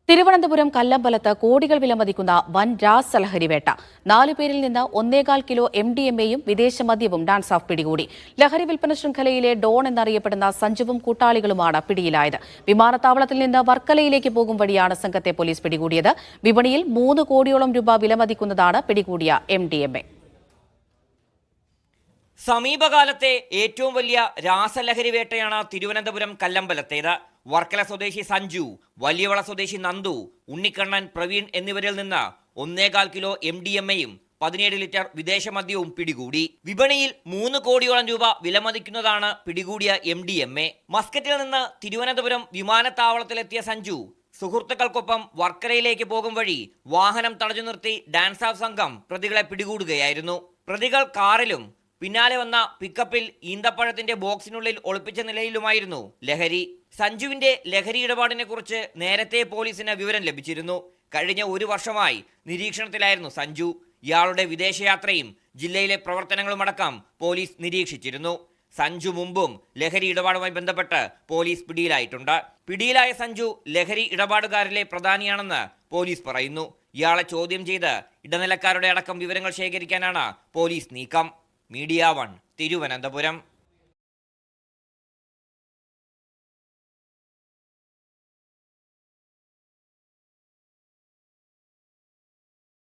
തിരുവനന്തപുരം കല്ലമ്പലത്ത് കോടികൾ വിലമതിക്കുന്ന വൻ രാസലഹരി വേട്ട. 4 പേരിൽ നിന്ന് 1.25 കിലോ MDMA-യും വിദേശ മദ്യവും ഡാൻസ് ഓഫ് പിടികൂടി. ലഹരി വിൽപ്പന ശൃംഖലയിലെ ഡോൺ എന്നറിയപ്പെടുന്ന സഞ്ജുവും കൂട്ടാളികളുമാണ് പിടിയിലായത്. വിമാനത്താവളത്തിൽ നിന്ന് വർക്കലയിലേക്ക് പോകും വഴിയാണ് സംഘത്തെ പോലീസ് പിടികൂടിയത്. വിപണിയിൽ 3 കോടിയോളം രൂപ വിലമതിക്കുന്നതാണ് പിടികൂടിയ MDMA. സമീപകാലത്തെ ഏറ്റവും വലിയ രാസലഹരി വേട്ടയാണ് തിരുവനന്തപുരം കല്ലമ്പലത്തേത്. വർക്കല സ്വദേശി സഞ്ജു, വലിയവള സ്വദേശി നന്ദു, ഉണ്ണിക്കണ്ണൻ, പ്രവീൺ എന്നിവരിൽ നിന്ന് 1.25 കിലോ MDMA-യും 17 ലിറ്റർ വിദേശ മദ്യവും പിടികൂടി. വിപണിയിൽ 3 കോടിയോളം രൂപ വിലമതിക്കുന്നതാണ് പിടികൂടിയ MDMA. മസ്കറ്റിൽ നിന്ന് തിരുവനന്തപുരം വിമാനത്താവളത്തിലെത്തിയ സഞ്ജു സുഹൃത്തുക്കൾക്കൊപ്പം വർക്കലയിലേക്ക് പോകും വഴി വാഹനം തടഞ്ഞു നിർത്തി ഡാൻസ് ഓഫ് സംഘം പ്രതികളെ പിടികൂടുകയായിരുന്നു. പ്രതികൾ കാറിലും പിന്നാലെ വന്ന പിക്കപ്പിൽ ഈന്തപ്പഴത്തിന്റെ ബോക്സിനുള്ളിൽ ഒളിപ്പിച്ച നിലയിലുമായിരുന്നു ലഹരി. സഞ്ജുവിന്റെ ലഹരി ഇടപാടിനെ കുറിച്ച് നേരത്തെ പോലീസിന് വിവരം ലഭിച്ചിരുന്നു. കഴിഞ്ഞ 1 വർഷമായി നിരീക്ഷണത്തിലായിരുന്നു സഞ്ജു. ഇയാളുടെ വിദേശയാത്രയും ജില്ലയിലെ പ്രവർത്തനങ്ങളുമടക്കം പോലീസ് നിരീക്ഷിച്ചിരുന്നു. സഞ്ജു മുമ്പും ലഹരി ഇടപാടുമായി ബന്ധപ്പെട്ട് പോലീസ് പിടിയിലായിട്ടുണ്ട്. പിടിയിലായ സഞ്ജു ലഹരി ഇടപാടുകാരിലെ പ്രധാനിയാണെന്ന് പോലീസ് പറയുന്നു. ഇയാളെ ചോദ്യം ചെയ്ത് ഇടനിലക്കാരുടെ അടക്കം വിവരങ്ങൾ ശേഖരിക്കാനാണ് പോലീസ് നീക്കം. മീഡിയ 1 തിരുവനന്തപുരം.